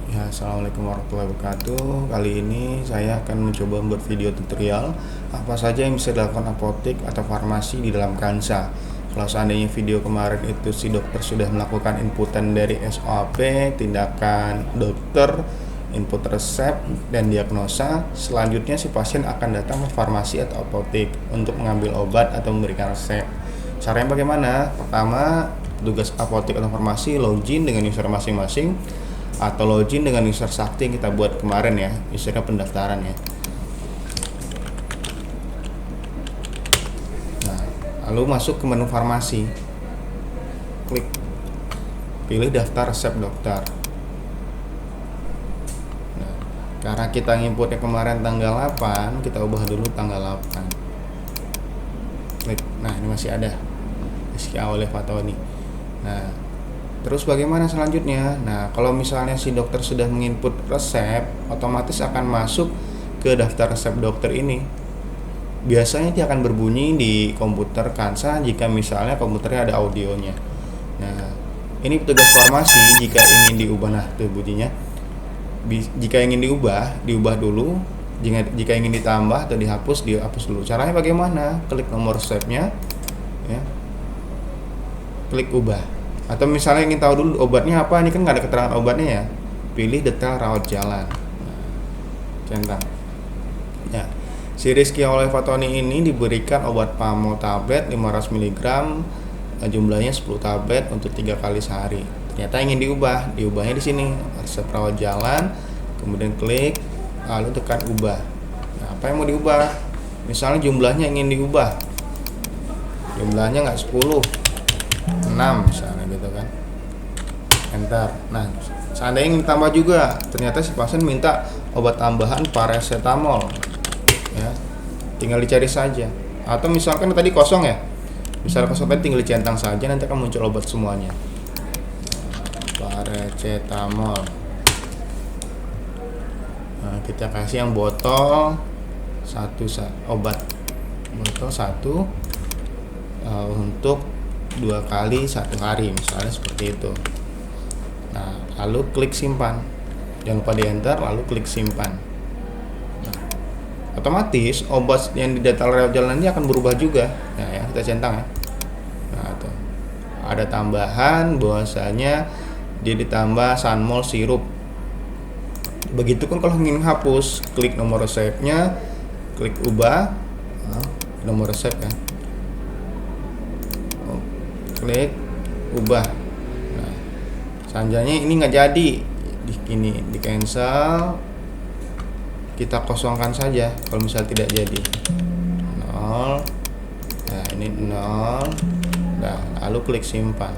Ya, assalamualaikum warahmatullahi wabarakatuh. Kali ini saya akan mencoba membuat video tutorial apa saja yang bisa dilakukan apotek atau farmasi di dalam Kansa. Kalau seandainya video kemarin itu si dokter sudah melakukan inputan dari SOAP, tindakan dokter, input resep dan diagnosa, selanjutnya si pasien akan datang ke farmasi atau apotek untuk mengambil obat atau memberikan resep. Caranya bagaimana? Pertama, tugas apotek atau farmasi login dengan user masing-masing atau login dengan user sakti yang kita buat kemarin ya, usernya pendaftaran ya. Nah, lalu masuk ke menu farmasi, klik pilih daftar resep dokter. Nah, karena kita inputnya kemarin tanggal 8, kita ubah dulu tanggal 8. Klik, nah ini masih ada Rizky oleh Fatoni. Nah, terus bagaimana selanjutnya? Nah, kalau misalnya si dokter sudah menginput resep, otomatis akan masuk ke daftar resep dokter ini. Biasanya dia akan berbunyi di komputer Kansa jika misalnya komputernya ada audionya. Nah, ini petugas farmasi jika ingin diubah, nah tuh bunyinya. Jika ingin diubah dulu. Jika ingin ditambah atau dihapus dulu. Caranya bagaimana? Klik nomor resepnya, ya. Klik ubah. Atau misalnya ingin tahu dulu obatnya apa, ini kan nggak ada keterangan obatnya ya, pilih detail rawat jalan. Nah, centang ya, si Rizky oleh Fatoni ini diberikan obat Pamo tablet 500 mg, jumlahnya 10 tablet untuk 3 kali sehari. Ternyata ingin diubahnya di sini resep rawat jalan, kemudian klik lalu tekan ubah. Nah, apa yang mau diubah? Misalnya jumlahnya ingin diubah, jumlahnya nggak 10, 6 misalnya gitu kan, enter. Nah, seandainya ingin tambah juga, ternyata si pasien minta obat tambahan paracetamol ya, tinggal dicari saja. Atau misalkan tadi kosong ya, misalnya kosong tadi tinggal dicentang saja, nanti akan muncul obat semuanya. Paracetamol. Nah, kita kasih yang botol satu, obat botol satu, untuk 2 kali 1 hari misalnya seperti itu. Nah, lalu klik simpan, jangan lupa di enter, lalu klik simpan. Nah, otomatis obat yang di data rawat jalan ini akan berubah juga. Nah ya, kita centang ya. Nah, tuh ada tambahan bahwasanya dia ditambah Sanmol sirup. Begitupun kalau ingin hapus, klik nomor resepnya, klik ubah, nomor resep ya, klik ubah. Nah, selanjutnya ini nggak jadi, di cancel, kita kosongkan saja kalau misalnya tidak jadi 0. Nah, ini 0. Nah, lalu klik simpan.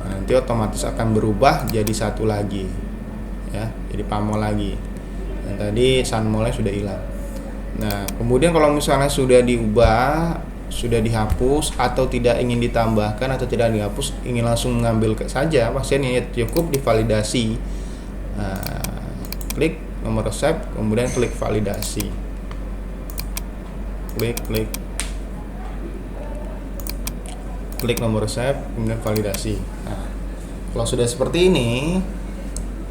Nah, nanti otomatis akan berubah jadi satu lagi ya, jadi Pamo lagi. Yang tadi Sanmolnya sudah hilang. Nah, kemudian kalau misalnya sudah diubah, sudah dihapus atau tidak ingin ditambahkan atau tidak dihapus, ingin langsung mengambil saja pasiennya, cukup divalidasi. Nah, klik nomor resep, kemudian klik validasi, klik nomor resep, kemudian validasi. Nah, kalau sudah seperti ini,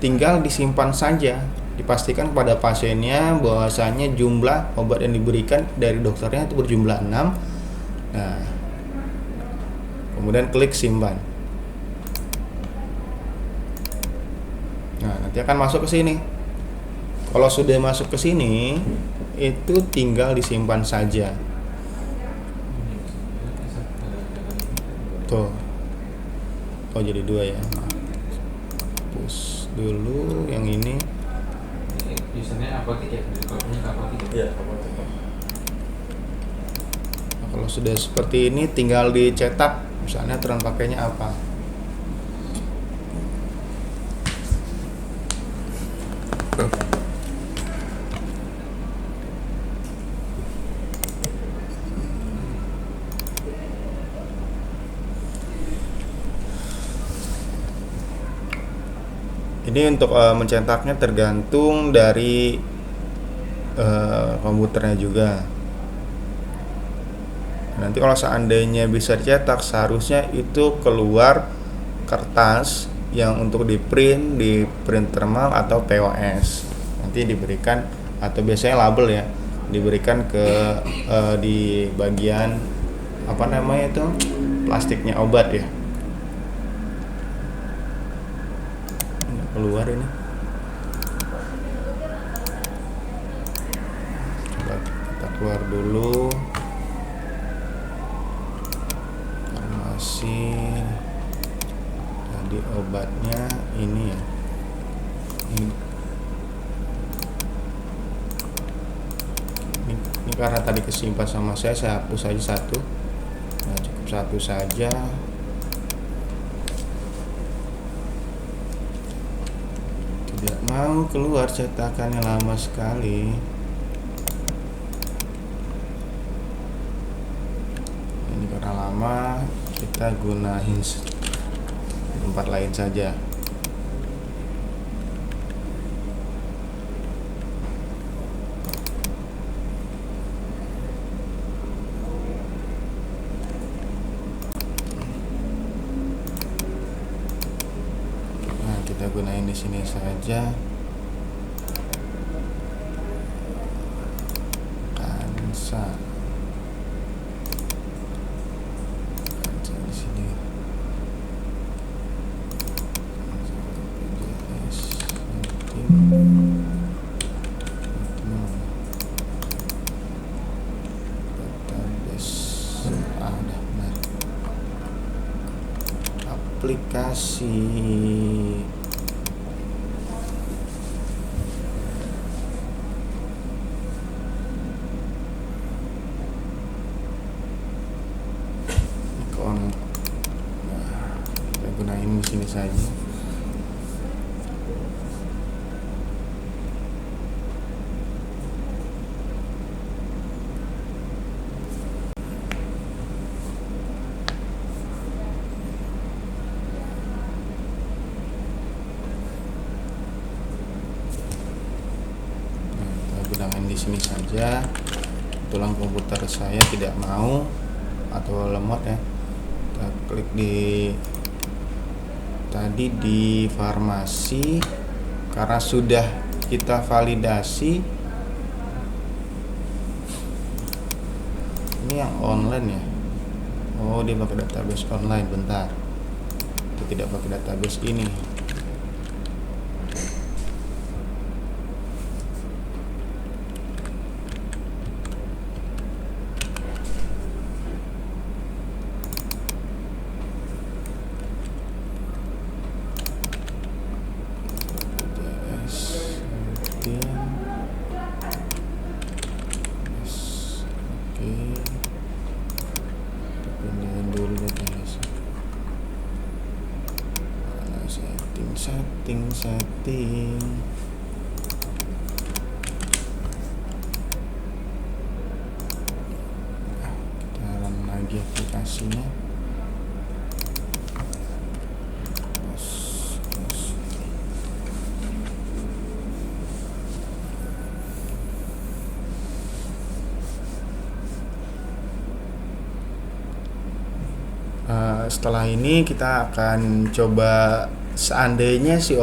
tinggal disimpan saja, dipastikan kepada pasiennya bahwasanya jumlah obat yang diberikan dari dokternya itu berjumlah 6. Nah, kemudian klik simpan. Nah, nanti akan masuk ke sini. Kalau sudah masuk ke sini, itu tinggal disimpan saja. Tuh, oh jadi 2 ya. Hapus dulu yang ini. Biasanya apotek ya, kalau punya apotek ya. Kalau sudah seperti ini tinggal dicetak, misalnya aturan pakainya apa. Ini untuk mencetaknya tergantung dari komputernya juga. Nanti kalau seandainya bisa dicetak, seharusnya itu keluar kertas yang untuk di print thermal atau POS. Nanti diberikan, atau biasanya label ya, diberikan ke di bagian apa namanya itu, plastiknya obat ya. Ini keluar ini. Coba kita keluar dulu. Farmasi. Tadi obatnya ini ya. Ini karena tadi kesimpan sama saya hapus saja satu. Nah, cukup satu saja. Tidak mau keluar, cetakannya lama sekali. Ini karena lama, kita gunain tempat lain saja. Kita gunain di sini saja. Kansa di sini. Aplikasi. Kita gunain di sini saja. Gunakan di sini saja. Tulang komputer saya tidak mau atau lemot ya. Kita klik di tadi di farmasi, karena sudah kita validasi. Ini yang online ya. Oh, dia pakai database online. Bentar, kita tidak pakai database ini. Setting. Kita run lagi aplikasinya. Setelah ini kita akan coba, seandainya si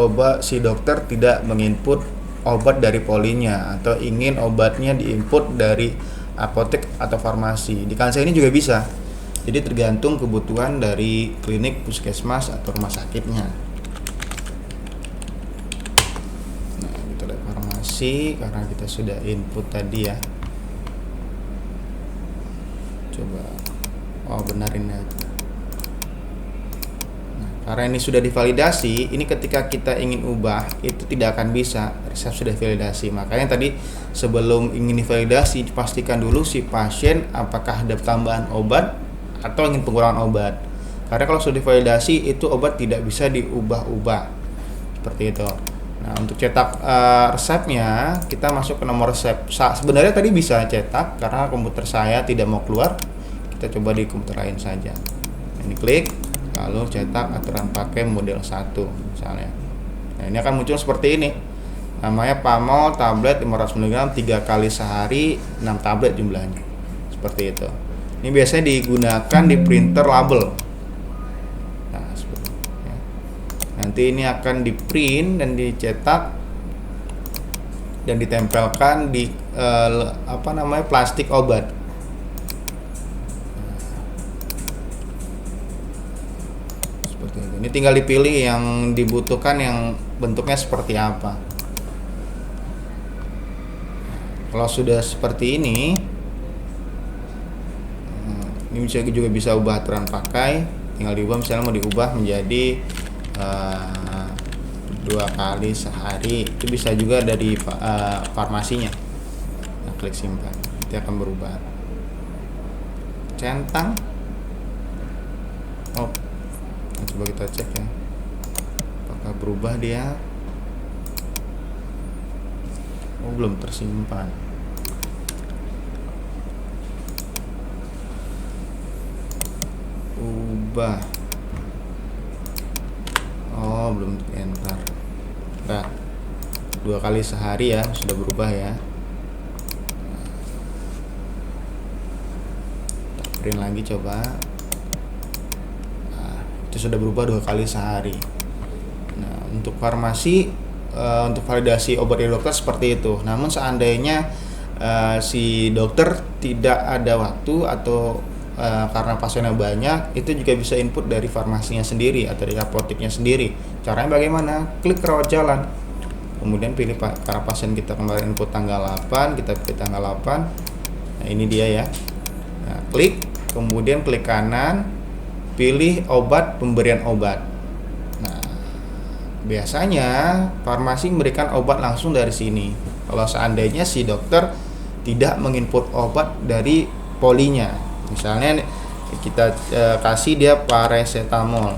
dokter tidak menginput obat dari polinya atau ingin obatnya diinput dari apotek atau farmasi. Di Kansa ini juga bisa. Jadi tergantung kebutuhan dari klinik, puskesmas atau rumah sakitnya. Nah, kita lihat farmasi karena kita sudah input tadi ya. Coba, benarin ya. Karena ini sudah divalidasi, ini ketika kita ingin ubah itu tidak akan bisa, resep sudah validasi. Makanya tadi sebelum ingin divalidasi, pastikan dulu si pasien apakah ada tambahan obat atau ingin pengurangan obat. Karena kalau sudah divalidasi itu obat tidak bisa diubah-ubah, seperti itu. Nah, untuk cetak resepnya kita masuk ke nomor resep. Sebenarnya tadi bisa cetak karena komputer saya tidak mau keluar. Kita coba di komputer lain saja. Ini klik. Lalu cetak aturan pakai model 1 misalnya. Nah, ini akan muncul seperti ini. Namanya Pamol tablet 500 mg 3 kali sehari, 6 tablet jumlahnya. Seperti itu. Ini biasanya digunakan di printer label. Nah, seperti itu ya. Nanti ini akan di print dan dicetak dan ditempelkan di plastik obat. Seperti itu. Ini tinggal dipilih yang dibutuhkan, yang bentuknya seperti apa. Kalau sudah seperti ini juga bisa ubah aturan pakai. Tinggal diubah, misalnya mau diubah menjadi 2 kali sehari. Itu bisa juga dari farmasinya. Nah, klik simpan, nanti akan berubah. Centang. Oh, coba kita cek ya, apakah berubah dia. Oh, belum tersimpan. Ubah. Oh, belum enter. Nah, 2 kali sehari ya, sudah berubah ya. Kita print lagi coba. Nah, itu sudah berubah 2 kali sehari. Nah, untuk farmasi, untuk validasi obat dari dokter seperti itu. Namun seandainya si dokter tidak ada waktu atau karena pasiennya banyak, itu juga bisa input dari farmasinya sendiri atau dari apoteknya sendiri. Caranya bagaimana? Klik rawat jalan, kemudian pilih karena pasien kita kemarin input tanggal 8, kita pilih tanggal 8. Nah, ini dia ya. Nah, klik, kemudian klik kanan, pilih obat, pemberian obat. Nah, biasanya farmasi memberikan obat langsung dari sini. Kalau seandainya si dokter tidak menginput obat dari polinya, misalnya kita kasih dia paracetamol,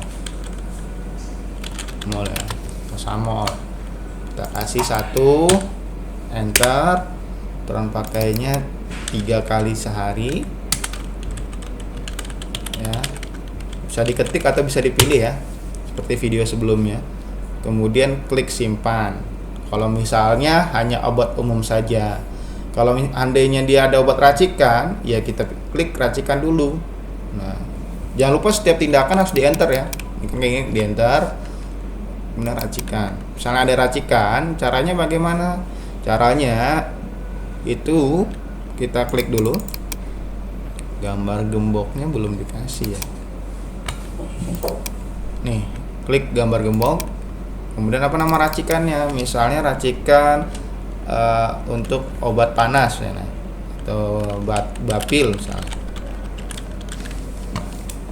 paracetamol, kita kasih 1, enter, aturan pakainya 3 kali sehari, ya, bisa diketik atau bisa dipilih ya, seperti video sebelumnya. Kemudian klik simpan. Kalau misalnya hanya obat umum saja. Kalau andainya dia ada obat racikan, ya kita klik racikan dulu. Nah, jangan lupa setiap tindakan harus di enter ya. Ini di enter, kemudian racikan. Misalnya ada racikan, caranya bagaimana? Caranya itu kita klik dulu. Gambar gemboknya belum dikasih ya. Nih, klik gambar gembok. Kemudian apa nama racikannya? Misalnya racikan untuk obat panas ya, atau bapil misalnya.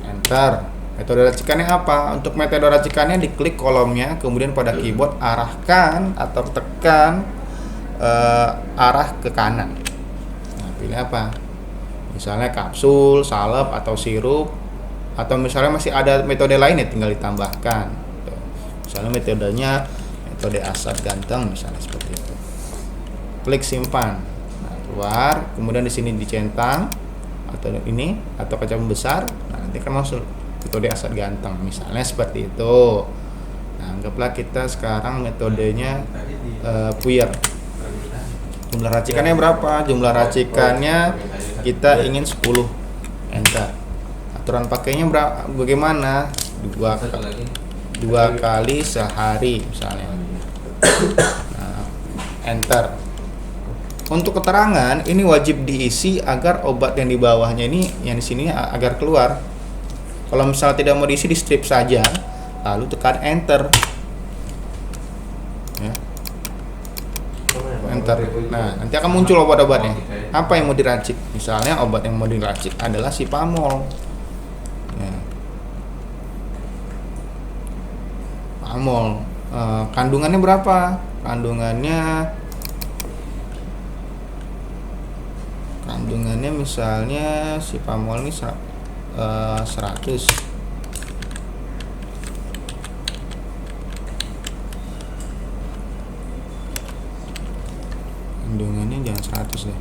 Enter. Metode racikannya apa? Untuk metode racikannya diklik kolomnya, kemudian pada keyboard arahkan atau tekan arah ke kanan. Nah, pilih apa? Misalnya kapsul, salep atau sirup, atau misalnya masih ada metode lain ya tinggal ditambahkan. Misalnya metodenya metode asap ganteng misalnya seperti itu. Klik simpan. Nah, keluar, kemudian di sini dicentang atau ini atau kaca besar. Nah, nanti kan masuk metode asap ganteng misalnya seperti itu. Nah, anggaplah kita sekarang metodenya puyer. Jumlah racikannya berapa? Jumlah racikannya kita ingin 10. Enter. Aturan pakainya berapa? Bagaimana? 2 kali sehari misalnya. Nah, enter. Untuk keterangan ini wajib diisi agar obat yang di bawahnya ini, yang di sini agar keluar. Kalau misalnya tidak mau diisi, di strip saja, lalu tekan enter. Ya. Enter. Nah, nanti akan muncul obat-obatnya. Apa yang mau diracik? Misalnya obat yang mau diracik adalah Sipamol. Ya. Pamol. Kandungannya berapa? Kandungannya misalnya Sipamol ini 100. Kandungannya jangan 100 deh.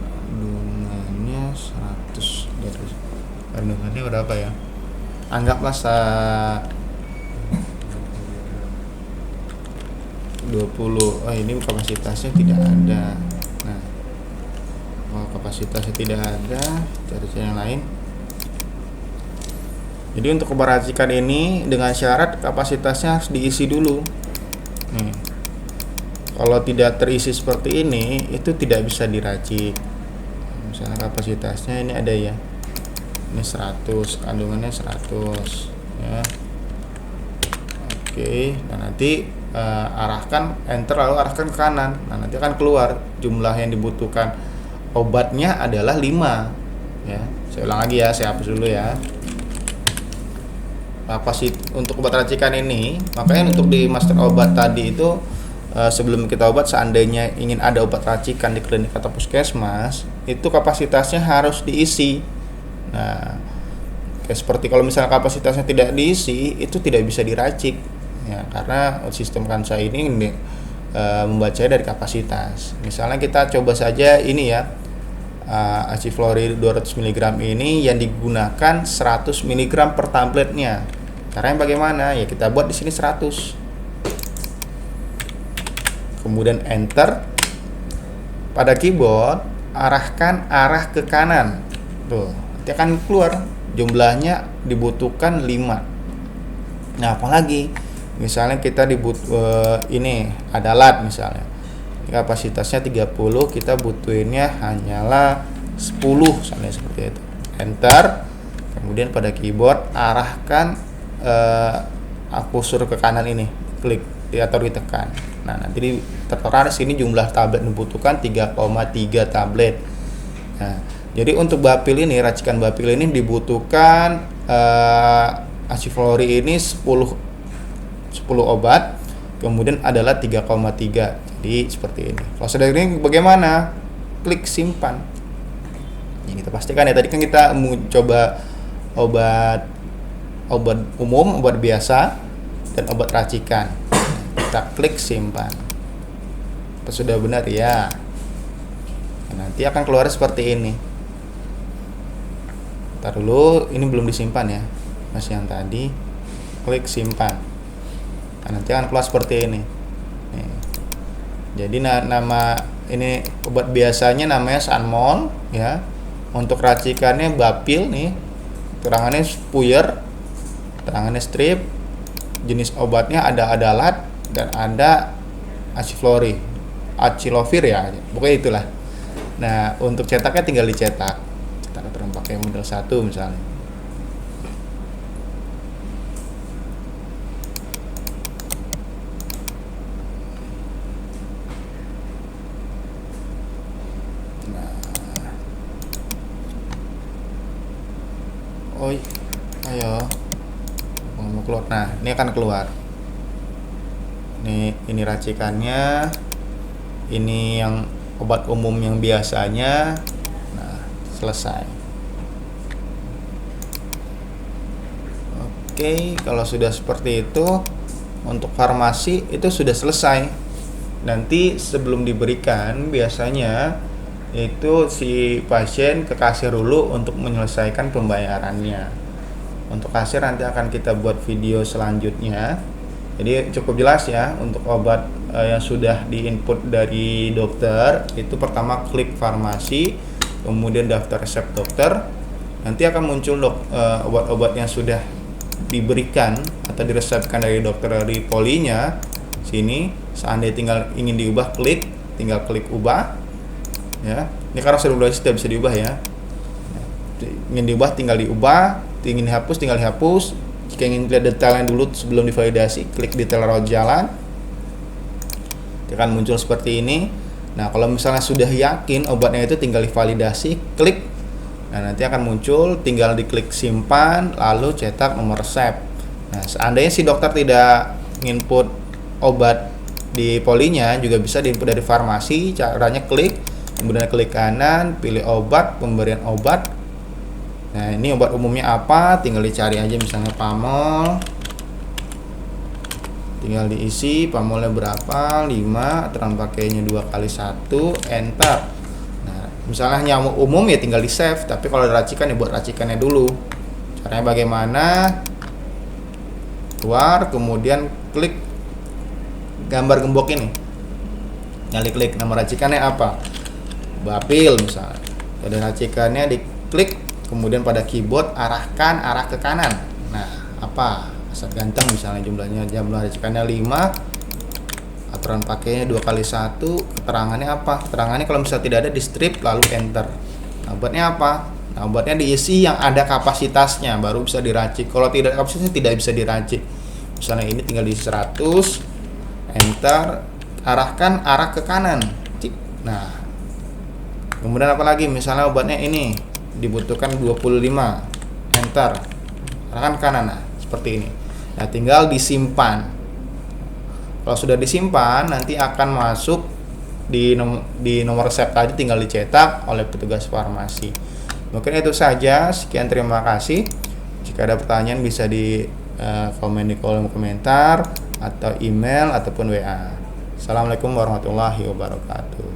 Kandungannya 100 dari kandungannya berapa ya? Anggaplah 20. Oh, ini kapasitasnya tidak ada. Nah, kalau kapasitasnya tidak ada, cari yang lain. Jadi untuk obat racikan ini dengan syarat kapasitasnya harus diisi dulu. Nih. Kalau tidak terisi seperti ini, itu tidak bisa diracik. Misalnya kapasitasnya ini ada ya. Ini 100, kandungannya 100 ya. Oke, nah nanti arahkan enter lalu arahkan ke kanan. Nah, nanti akan keluar jumlah yang dibutuhkan obatnya adalah 5 ya. Saya ulang lagi ya, saya hapus dulu ya. Untuk obat racikan ini, makanya untuk di master obat tadi itu sebelum kita obat, seandainya ingin ada obat racikan di klinik atau puskesmas, itu kapasitasnya harus diisi. Nah, kayak seperti kalau misalnya kapasitasnya tidak diisi, itu tidak bisa diracik ya, karena sistem Kansa ini membacanya dari kapasitas. Misalnya kita coba saja ini ya, aciflori 200 mg ini yang digunakan 100 mg per tabletnya. Caranya bagaimana? Ya kita buat di sini 100. Kemudian enter. Pada keyboard arahkan arah ke kanan. Tuh, nanti akan keluar jumlahnya dibutuhkan 5. Nah, apalagi misalnya kita ini ada lat misalnya. Kapasitasnya 30, kita butuhinnya hanyalah 10 misalnya seperti itu. Enter. Kemudian pada keyboard arahkan kursor ke kanan ini, klik atau ditekan. Nah, nanti tertera di sini jumlah tablet dibutuhkan 3,3 tablet. Nah, jadi untuk bapil ini, racikan bapil ini dibutuhkan aciflori ini 10 obat, kemudian adalah 3,3. Jadi seperti ini. Kalau sudah ini bagaimana? Klik simpan. Ini kita pastikan ya, tadi kan kita mau coba obat umum, obat biasa, dan obat racikan. Kita klik simpan. Apa sudah benar ya? Nah, nanti akan keluar seperti ini. Ntar dulu, ini belum disimpan ya, masih yang tadi. Klik simpan. Nah, nanti akan keluar seperti ini. Nih. Jadi nama ini obat biasanya namanya Sanmol ya. Untuk racikannya bapil nih. Terangannya puyer, terangannya strip. Jenis obatnya ada adalat dan ada aciflori, acilovir ya. Pokoknya itulah. Nah, untuk cetaknya tinggal dicetak. Cetak terus pakai model 1 misalnya. Ayo mau keluar. Nah, ini akan keluar. Ini racikannya. Ini yang obat umum yang biasanya. Nah, selesai. Oke, kalau sudah seperti itu, untuk farmasi itu sudah selesai. Nanti sebelum diberikan biasanya itu si pasien ke kasir dulu untuk menyelesaikan pembayarannya. Untuk kasir nanti akan kita buat video selanjutnya. Jadi cukup jelas ya, untuk obat yang sudah diinput dari dokter itu pertama klik farmasi, kemudian daftar resep dokter. Nanti akan muncul obat-obat yang sudah diberikan atau diresepkan dari dokter dari polinya. Sini seandainya ingin diubah, tinggal klik ubah. Ya, ini karena sudah tidak bisa diubah ya. Ingin diubah tinggal diubah, ingin dihapus tinggal dihapus. Jika ingin lihat detailnya dulu sebelum divalidasi, klik detail rawat jalan. Akan muncul seperti ini. Nah, kalau misalnya sudah yakin obatnya itu tinggal divalidasi, klik. Nah, nanti akan muncul, tinggal diklik simpan, lalu cetak nomor resep. Nah, seandainya si dokter tidak input obat di polinya, juga bisa diinput dari farmasi. Caranya klik, kemudian klik kanan, pilih obat, pemberian obat. Nah, ini obat umumnya apa? Tinggal dicari aja, misalnya Pamol. Tinggal diisi Pamolnya berapa, 5, aturan pakainya 2x1, enter. Nah, misalnya nyamuk umum ya tinggal di save, tapi kalau racikan ya buat racikannya dulu. Caranya bagaimana? Keluar, kemudian klik gambar gembok ini. Nyali klik nama racikannya apa? Bapil misalnya. Pada racikannya diklik, kemudian pada keyboard arahkan arah ke kanan. Nah, apa? Asat ganteng misalnya jumlah racikannya 5, aturan pakainya 2x1, keterangannya apa? Keterangannya kalau misalnya tidak ada di strip lalu enter. Nah, obatnya apa? Nah, obatnya diisi yang ada kapasitasnya baru bisa diracik. Kalau tidak ada kapasitasnya tidak bisa diracik. Misalnya ini tinggal di 100, enter, arah ke kanan. Cik. Nah, kemudian apa lagi? Misalnya obatnya ini dibutuhkan 25, enter, arahkan ke kanan. Nah, seperti ini. Nah, tinggal disimpan. Kalau sudah disimpan, nanti akan masuk di nomor resep tadi, tinggal dicetak oleh petugas farmasi. Mungkin itu saja. Sekian, terima kasih. Jika ada pertanyaan bisa di komen di kolom komentar atau email ataupun WA. Assalamualaikum warahmatullahi wabarakatuh.